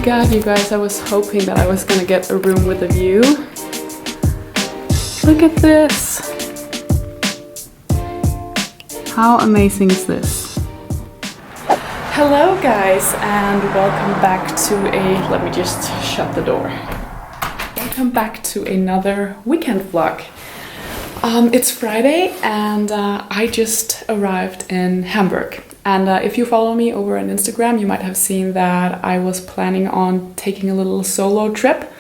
God, you guys, I was hoping that I was gonna get a room with a view. Look at this. How amazing is this? Hello guys, and welcome back to let me just shut the door. Welcome back to another weekend vlog. It's Friday and I just arrived in Hamburg. And if you follow me over on Instagram, you might have seen that I was planning on taking a little solo trip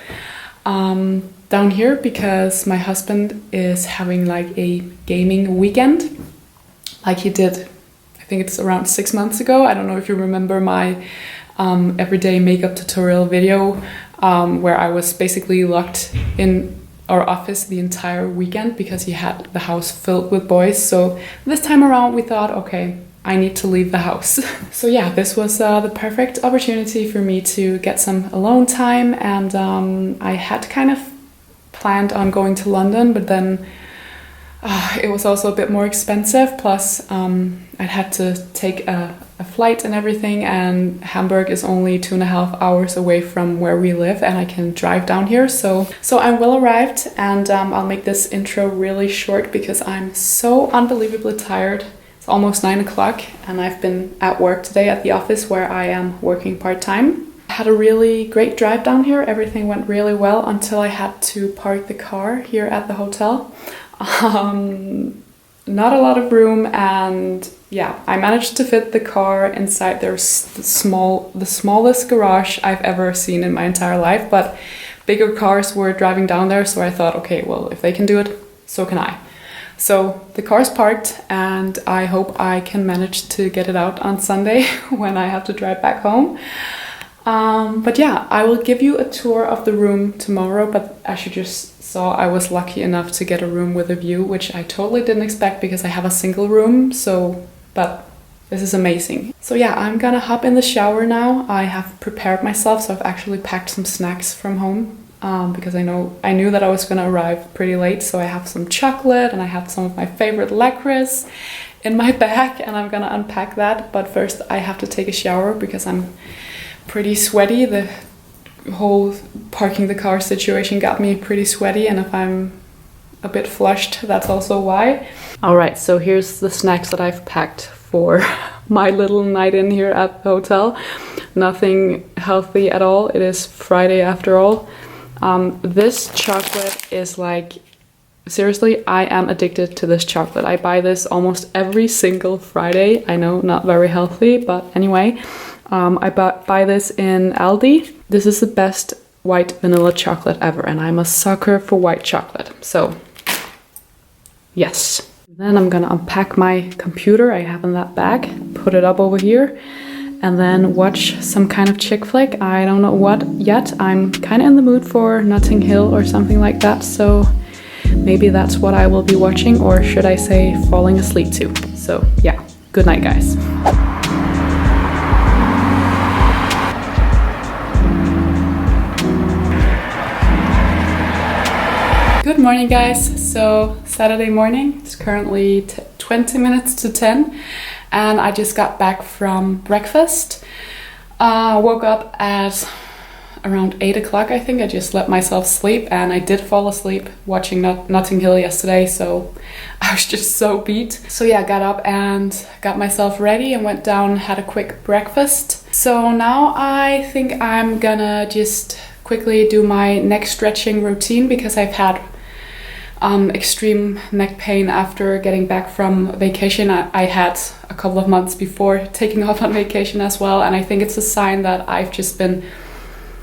down here because my husband is having like a gaming weekend, like he did, I think it's around 6 months ago. I don't know if you remember my everyday makeup tutorial video where I was basically locked in our office the entire weekend because he had the house filled with boys. So this time around we thought, okay, I need to leave the house. So yeah, this was the perfect opportunity for me to get some alone time, and I had kind of planned on going to London, but then it was also a bit more expensive, plus I'd had to take a flight and everything, and Hamburg is only 2.5 hours away from where we live, and I can drive down here. So I'm well arrived, and I'll make this intro really short because I'm so unbelievably tired. Almost 9 o'clock, and I've been at work today at the office where I am working part-time. I had a really great drive down here. Everything went really well until I had to park the car here at the hotel. Not a lot of room, and yeah, I managed to fit the car inside the smallest garage I've ever seen in my entire life, but bigger cars were driving down there, so I thought, okay, well, if they can do it, so can I. So the car's parked, and I hope I can manage to get it out on Sunday when I have to drive back home. But yeah, I will give you a tour of the room tomorrow, but as you just saw, I was lucky enough to get a room with a view, which I totally didn't expect because I have a single room, but this is amazing. So yeah, I'm gonna hop in the shower now. I have prepared myself, so I've actually packed some snacks from home. Because I knew that I was gonna arrive pretty late, so I have some chocolate and I have some of my favorite licorice in my bag, and I'm gonna unpack that. But first I have to take a shower because I'm pretty sweaty. The whole parking the car situation got me pretty sweaty, and if I'm a bit flushed, that's also why. Alright, so here's the snacks that I've packed for my little night in here at the hotel. Nothing healthy at all. It is Friday after all. This chocolate is like, seriously, I am addicted to this chocolate. I buy this almost every single Friday. I know, not very healthy, but anyway, I buy this in Aldi. This is the best white vanilla chocolate ever, and I'm a sucker for white chocolate. So, yes. Then I'm gonna unpack my computer I have in that bag, put it up over here, and then watch some kind of chick flick. I don't know what yet. I'm kind of in the mood for Notting Hill or something like that, so maybe that's what I will be watching, or should I say falling asleep to. So yeah, good night guys. Good morning guys. So Saturday morning, it's currently 20 minutes to 10. And I just got back from breakfast. Woke up at around 8 o'clock, I think. I just let myself sleep, and I did fall asleep watching Notting Hill yesterday, so I was just so beat. So yeah, got up and got myself ready and went down, had a quick breakfast. So now I think I'm gonna just quickly do my neck stretching routine because I've had extreme neck pain after getting back from vacation. I had a couple of months before taking off on vacation as well, and I think it's a sign that I've just been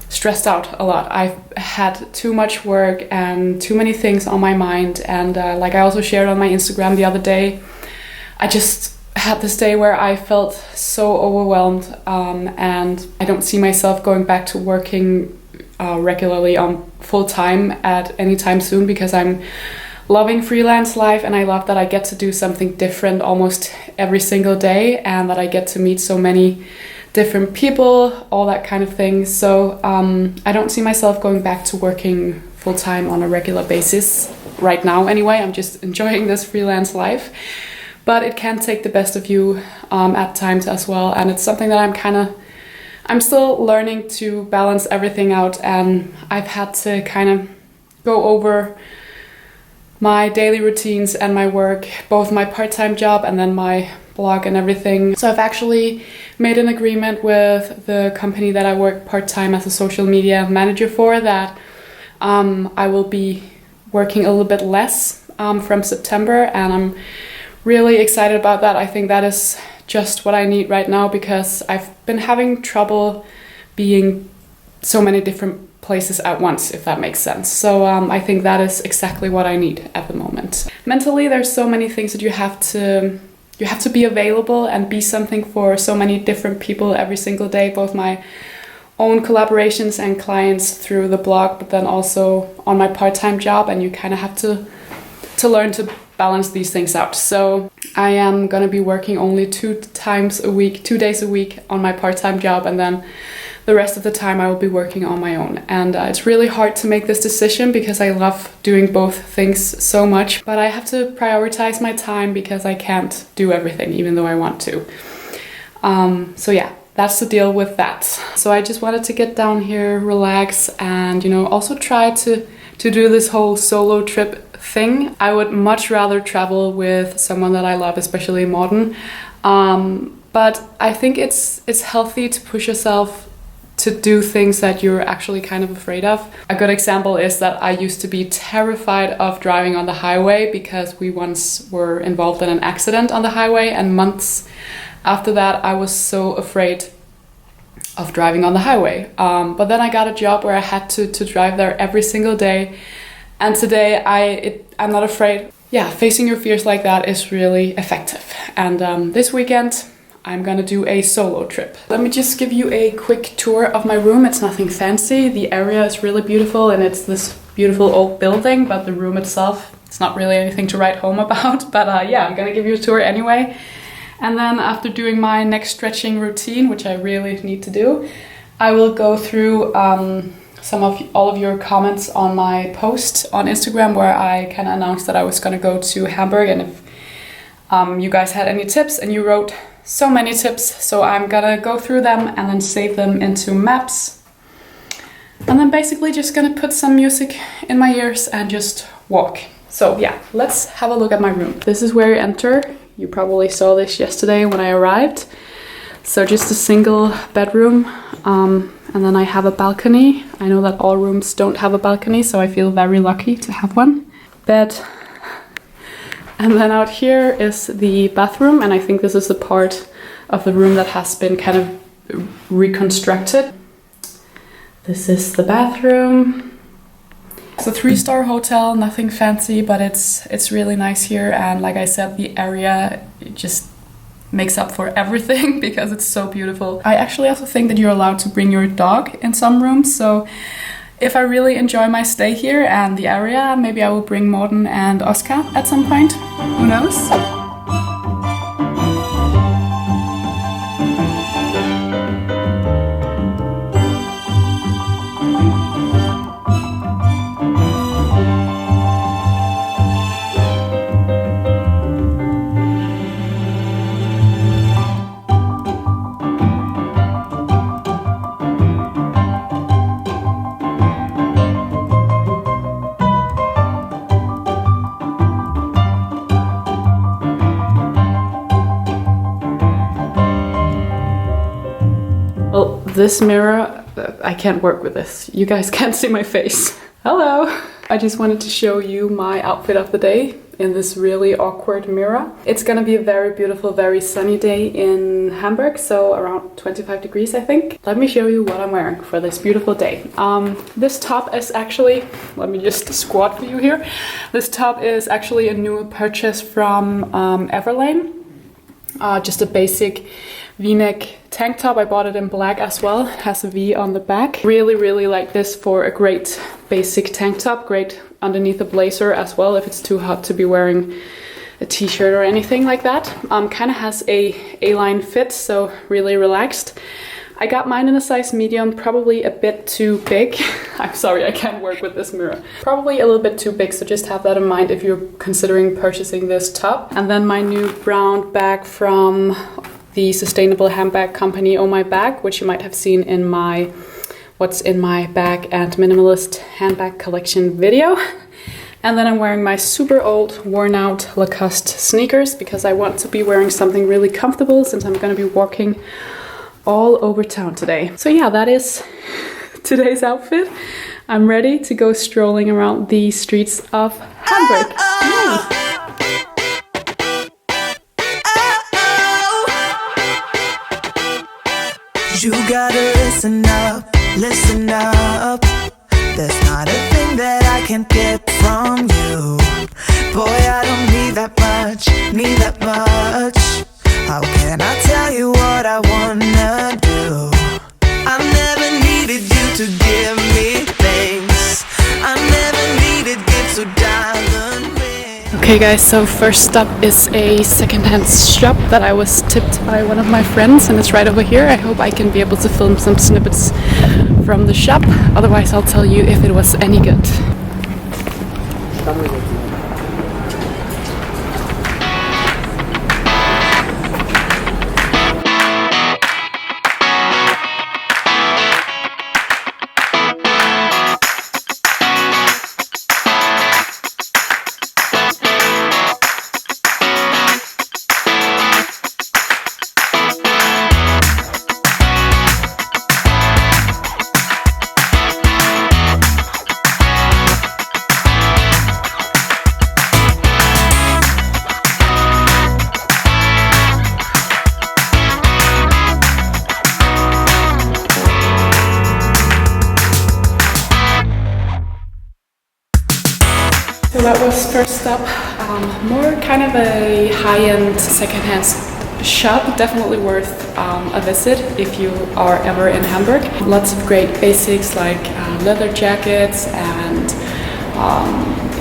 stressed out a lot. I've had too much work and too many things on my mind, and like I also shared on my Instagram the other day, I just had this day where I felt so overwhelmed, and I don't see myself going back to working regularly on full time at any time soon because I'm loving freelance life, and I love that I get to do something different almost every single day, and that I get to meet so many different people, all that kind of thing. So I don't see myself going back to working full time on a regular basis right now anyway. I'm just enjoying this freelance life, but it can take the best of you at times as well, and it's something that I'm kind of I'm still learning to balance everything out, and I've had to kind of go over my daily routines and my work, both my part-time job and then my blog and everything. So I've actually made an agreement with the company that I work part-time as a social media manager for, that I will be working a little bit less from September, and I'm really excited about that. I think that is just what I need right now, because I've been having trouble being so many different places at once, if that makes sense. So I think that is exactly what I need at the moment. Mentally, there's so many things that you have to be available and be something for so many different people every single day, both my own collaborations and clients through the blog, but then also on my part-time job, and you kind of have to learn to balance these things out. So I am gonna be working only 2 days a week on my part-time job, and then the rest of the time I will be working on my own. And it's really hard to make this decision because I love doing both things so much, but I have to prioritize my time because I can't do everything, even though I want to. So yeah, that's the deal with that. So I just wanted to get down here, relax, and also try to do this whole solo trip thing. I would much rather travel with someone that I love, especially Morten. But I think it's healthy to push yourself to do things that you're actually kind of afraid of. A good example is that I used to be terrified of driving on the highway because we once were involved in an accident on the highway, and months after that I was so afraid of driving on the highway. But then I got a job where I had to drive there every single day, and today I'm not afraid. Yeah, facing your fears like that is really effective. And this weekend I'm gonna do a solo trip. Let me just give you a quick tour of my room. It's nothing fancy. The area is really beautiful, and it's this beautiful old building, but the room itself, it's not really anything to write home about. But yeah, I'm gonna give you a tour anyway. And then after doing my neck stretching routine, which I really need to do, I will go through all of your comments on my post on Instagram, where I kind of announced that I was gonna go to Hamburg, and if you guys had any tips, and you wrote so many tips, so I'm gonna go through them and then save them into maps, and then basically just gonna put some music in my ears and just walk. So yeah, let's have a look at my room. This is where you enter. You probably saw this yesterday when I arrived. So just a single bedroom, and then I have a balcony. I know that all rooms don't have a balcony, so I feel very lucky to have one. Bed. And then out here is the bathroom, and I think this is the part of the room that has been kind of reconstructed. This is the bathroom. It's a 3-star hotel, nothing fancy, but it's really nice here, and like I said, the area just makes up for everything because it's so beautiful. I actually also think that you're allowed to bring your dog in some rooms, so if I really enjoy my stay here and the area, maybe I will bring Morten and Oscar at some point. Who knows? This mirror, I can't work with this. You guys can't see my face. Hello! I just wanted to show you my outfit of the day in this really awkward mirror. It's gonna be a very beautiful, very sunny day in Hamburg, so around 25 degrees I think. Let me show you what I'm wearing for this beautiful day. This top is actually, let me just squat for you here. This top is actually a new purchase from Everlane. Just a basic V-neck tank top. I bought it in black as well. It has a V on the back. Really like this for a great basic tank top. Great underneath a blazer as well if it's too hot to be wearing a t-shirt or anything like that. Kind of has a A-line fit, so really relaxed. I got mine in a size medium, probably a bit too big. I'm sorry, I can't work with this mirror. Probably a little bit too big, so just have that in mind if you're considering purchasing this top. And then my new brown bag from the sustainable handbag company Oh My Bag, which you might have seen in my What's in My Bag and Minimalist Handbag Collection video. And then I'm wearing my super old, worn out Lacoste sneakers because I want to be wearing something really comfortable since I'm going to be walking all over town today. So yeah, that is today's outfit. I'm ready to go strolling around the streets of Hamburg. You gotta listen up, listen up. There's not a thing that I can't get from you. Boy, I don't need that much, need that much. How can I tell you what I wanna do? I never needed you to give me things. I never needed gifts or diamond rings. Okay guys, so first stop is a secondhand shop that I was tipped by one of my friends, and it's right over here. I hope I can be able to film some snippets from the shop, otherwise I'll tell you if it was any good. So that was first up, more kind of a high-end secondhand shop, definitely worth a visit if you are ever in Hamburg. Lots of great basics like leather jackets and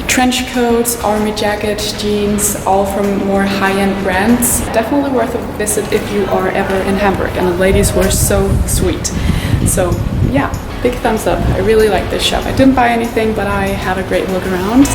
trench coats, army jackets, jeans, all from more high-end brands. Definitely worth a visit if you are ever in Hamburg, and the ladies were so sweet. So yeah, big thumbs up. I really like this shop. I didn't buy anything, but I had a great look around.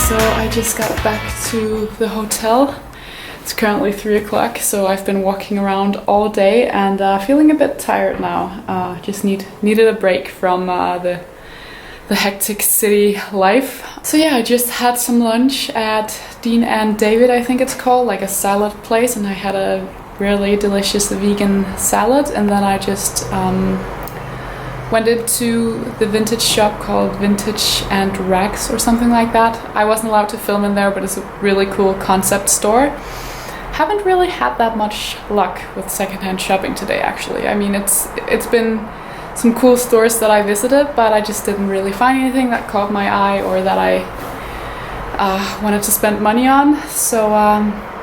So I just got back to the hotel. It's currently 3 o'clock, so I've been walking around all day and feeling a bit tired now. Just needed a break from the hectic city life. So yeah, I just had some lunch at Dean and David, I think it's called, like a salad place, and I had a really delicious vegan salad, and then I just went into the vintage shop called Vintage and Rags or something like that. I wasn't allowed to film in there, but it's a really cool concept store. Haven't really had that much luck with secondhand shopping today, actually. I mean, it's been some cool stores that I visited, but I just didn't really find anything that caught my eye or that I wanted to spend money on. So,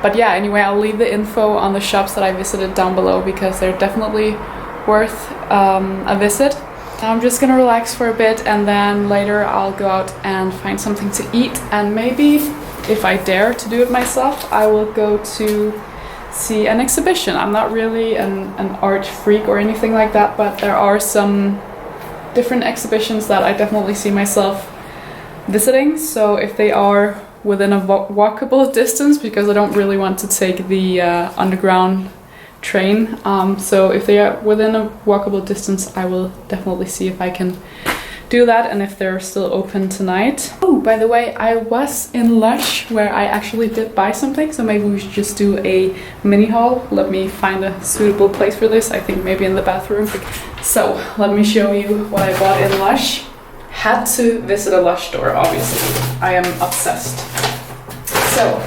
but yeah, anyway, I'll leave the info on the shops that I visited down below because they're definitely worth a visit. I'm just gonna relax for a bit, and then later I'll go out and find something to eat, and maybe, if I dare to do it myself, I will go to see an exhibition. I'm not really an art freak or anything like that, but there are some different exhibitions that I definitely see myself visiting. So if they are within a walkable distance, because I don't really want to take the underground train, so if they are within a walkable distance, I will definitely see if I can do that, and if they're still open tonight. Oh, by the way, I was in Lush where I actually did buy something, so maybe we should just do a mini haul. Let me find a suitable place for this. I think maybe in the bathroom, So let me show you what I bought in Lush. Had to visit a Lush store, obviously. I am obsessed. So,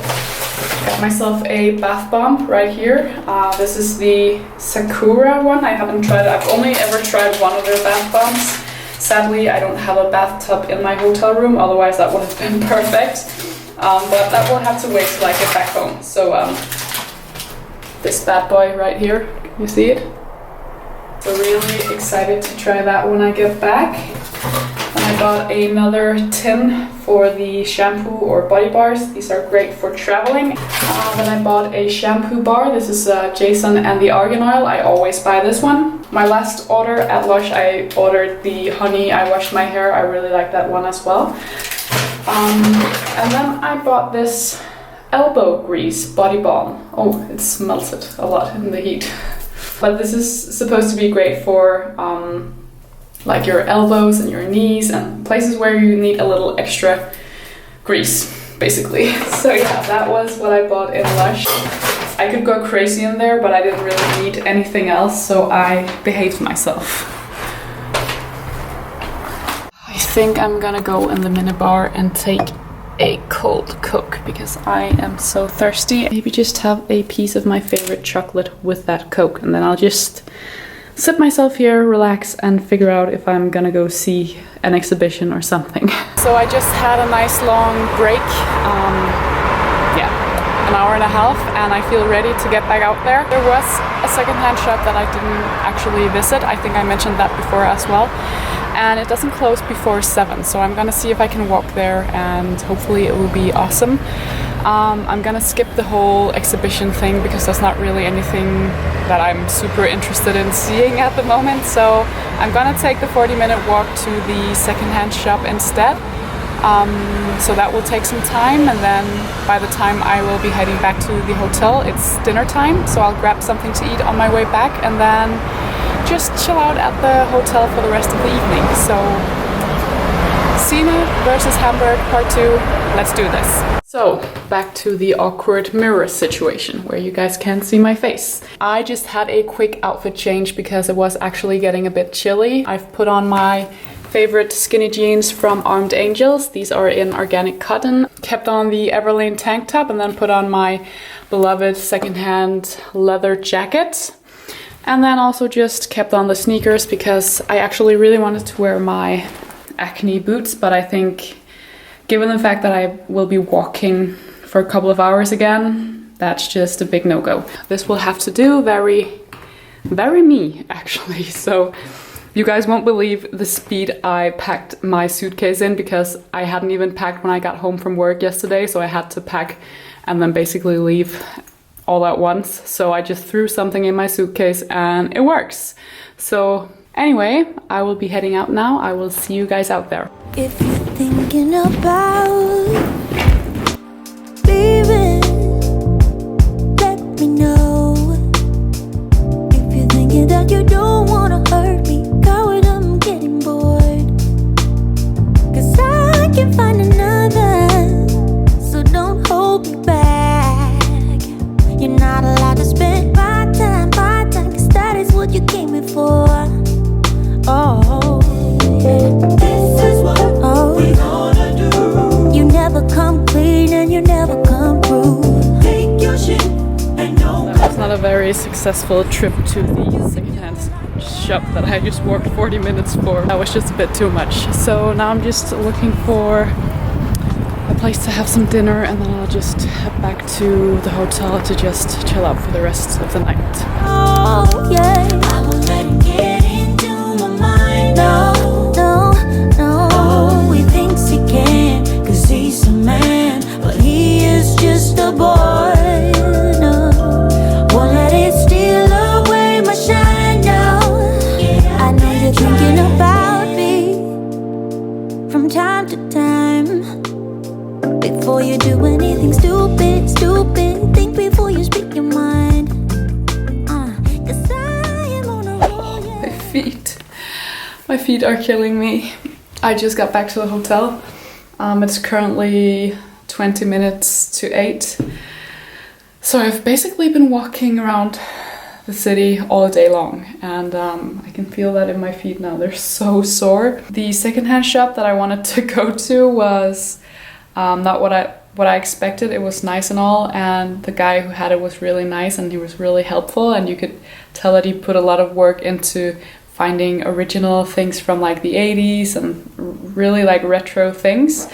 got myself a bath bomb right here. This is the Sakura one. I haven't tried it. I've only ever tried one of their bath bombs. Sadly, I don't have a bathtub in my hotel room, otherwise that would have been perfect. But that will have to wait till I get back home. So, this bad boy right here, can you see it? So really excited to try that when I get back. And I got another tin for the shampoo or body bars. These are great for traveling. Then I bought a shampoo bar. This is Jason and the Argan Oil. I always buy this one. My last order at Lush, I ordered the Honey I Washed My Hair. I really like that one as well. And then I bought this elbow grease body balm. Oh, it smells it a lot in the heat. But this is supposed to be great for like your elbows and your knees and places where you need a little extra grease, basically. So yeah, that was what I bought in Lush. I could go crazy in there, but I didn't really need anything else, so I behaved myself. I think I'm gonna go in the minibar and take a cold Coke because I am so thirsty. Maybe just have a piece of my favorite chocolate with that Coke, and then I'll just sit myself here, relax, and figure out if I'm gonna go see an exhibition or something. So I just had a nice long break, yeah, an hour and a half, and I feel ready to get back out there. There was a secondhand shop that I didn't actually visit. I think I mentioned that before as well. And it doesn't close before 7, so I'm gonna see if I can walk there and hopefully it will be awesome. I'm gonna skip the whole exhibition thing because there's not really anything that I'm super interested in seeing at the moment, so I'm gonna take the 40-minute walk to the secondhand shop instead. So that will take some time, and then by the time I will be heading back to the hotel, it's dinner time, so I'll grab something to eat on my way back and then just chill out at the hotel for the rest of the evening. So, Cine versus Hamburg part 2, let's do this. So, back to the awkward mirror situation where you guys can't see my face. I just had a quick outfit change because it was actually getting a bit chilly. I've put on my favorite skinny jeans from Armed Angels. These are in organic cotton. Kept on the Everlane tank top and then put on my beloved secondhand leather jacket. And then also just kept on the sneakers because I actually really wanted to wear my Acne boots, but I think given the fact that I will be walking for a couple of hours again, that's just a big no-go. This will have to do, very me actually. So you guys won't believe the speed I packed my suitcase in because I hadn't even packed when I got home from work yesterday, so I had to pack and then basically leave all at once. So I just threw something in my suitcase and it works. So anyway, I will be heading out now. I will see you guys out there. If you're thinking about leaving, let me know. If you're thinking that you don't wanna hurt me, coward, I'm getting bored. 'Cause I can find another, so don't hold me back. You're not allowed to spend my time, 'cause that is what you came here for. Oh, this is what we gonna do. You never come clean and you never come through. Take your shit and don't. That's not a very successful trip to the secondhand shop that I just walked 40 minutes for. That was just a bit too much. So now I'm just looking for a place to have some dinner, and then I'll just head back to the hotel to just chill out for the rest of the night. Oh yeah, I won't let him get into my mind. No, no, no. Oh, he thinks he can, 'cause he's a man, but he is just a boy. No, won't let it steal away my shine now. I know you're thinking about me from time to time. Before you do anything stupid, think before you speak your mind. 'Cause I am on a roll, yeah. My feet are killing me. I just got back to the hotel. It's currently 20 minutes to 8. So I've basically been walking around the city all day long, and I can feel that in my feet now. They're so sore. The secondhand shop that I wanted to go to was not what I expected. It was nice and all, and the guy who had it was really nice and he was really helpful, and you could tell that he put a lot of work into finding original things from like the 80s and really like retro things.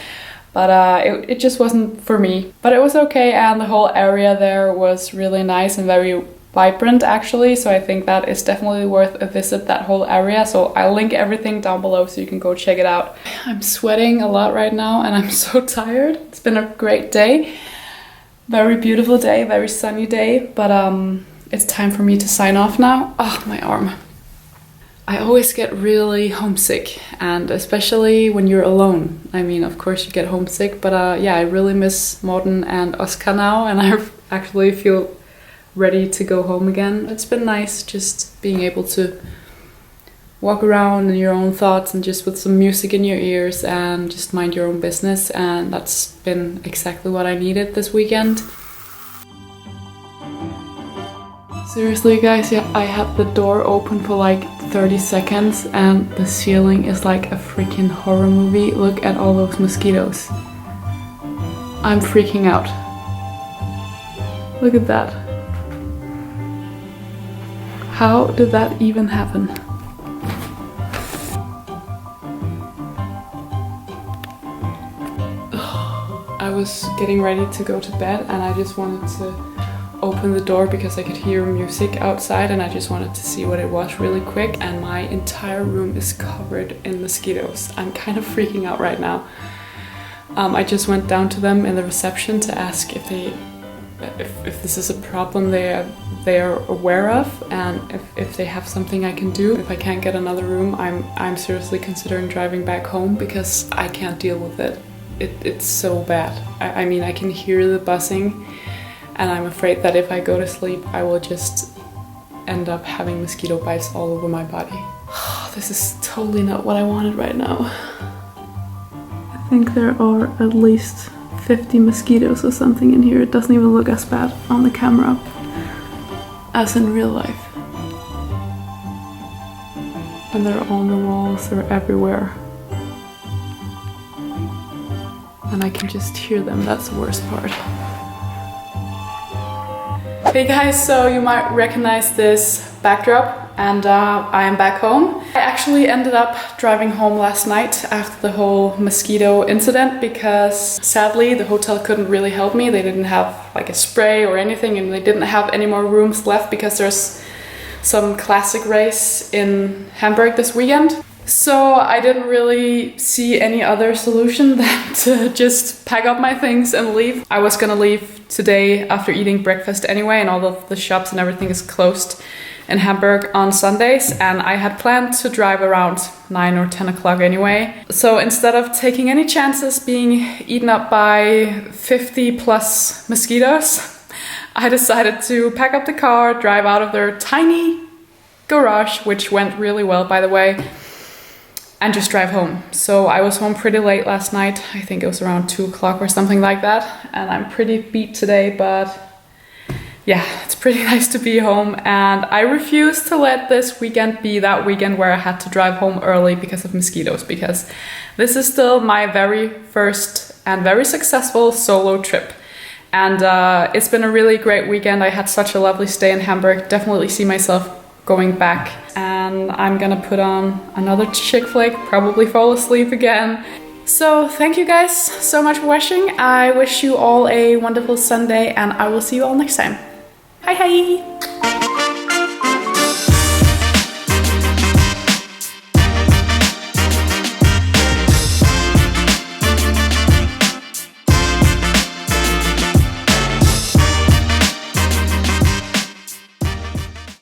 But it just wasn't for me. But it was okay, and the whole area there was really nice and very vibrant actually, so I think that is definitely worth a visit, that whole area. So I'll link everything down below so you can go check it out. I'm sweating a lot right now and I'm so tired. It's been a great day. Very beautiful day, very sunny day, but it's time for me to sign off now. Oh, my arm. I always get really homesick, and especially when you're alone. I mean, of course you get homesick, but yeah, I really miss Morten and Oscar now, and I actually feel ready to go home again. It's been nice just being able to walk around in your own thoughts and just with some music in your ears and just mind your own business, and that's been exactly what I needed this weekend. Seriously guys, yeah, I had the door open for like 30 seconds and the ceiling is like a freaking horror movie. Look at all those mosquitoes. I'm freaking out. Look at that. How did that even happen? I was getting ready to go to bed and I just wanted to open the door because I could hear music outside, and I just wanted to see what it was really quick, and my entire room is covered in mosquitoes. I'm kind of freaking out right now. I just went down to them in the reception to ask if this is a problem they are aware of, and if they have something I can do. If I can't get another room, I'm seriously considering driving back home because I can't deal with it. It's so bad. I mean, I can hear the buzzing, and I'm afraid that if I go to sleep, I will just end up having mosquito bites all over my body. This is totally not what I wanted right now. I think there are at least 50 mosquitoes or something in here. It doesn't even look as bad on the camera as in real life. And they're on the walls, they're everywhere. And I can just hear them, that's the worst part. Hey guys, so you might recognize this backdrop, and I am back home. I actually ended up driving home last night after the whole mosquito incident because sadly the hotel couldn't really help me. They didn't have like a spray or anything, and they didn't have any more rooms left because there's some classic race in Hamburg this weekend. So I didn't really see any other solution than to just pack up my things and leave. I was gonna leave today after eating breakfast anyway, and all of the shops and everything is closed in Hamburg on Sundays, and I had planned to drive around 9 or 10 o'clock anyway. So instead of taking any chances being eaten up by 50 plus mosquitoes, I decided to pack up the car, drive out of their tiny garage, which went really well by the way, and just drive home. So I was home pretty late last night. I think it was around 2 o'clock or something like that. And I'm pretty beat today, but yeah, it's pretty nice to be home. And I refuse to let this weekend be that weekend where I had to drive home early because of mosquitoes, because this is still my very first and very successful solo trip. And it's been a really great weekend. I had such a lovely stay in Hamburg. Definitely see myself going back, and I'm gonna put on another chick flick, probably fall asleep again. So thank you guys so much for watching. I wish you all a wonderful Sunday, and I will see you all next time. Hi hi!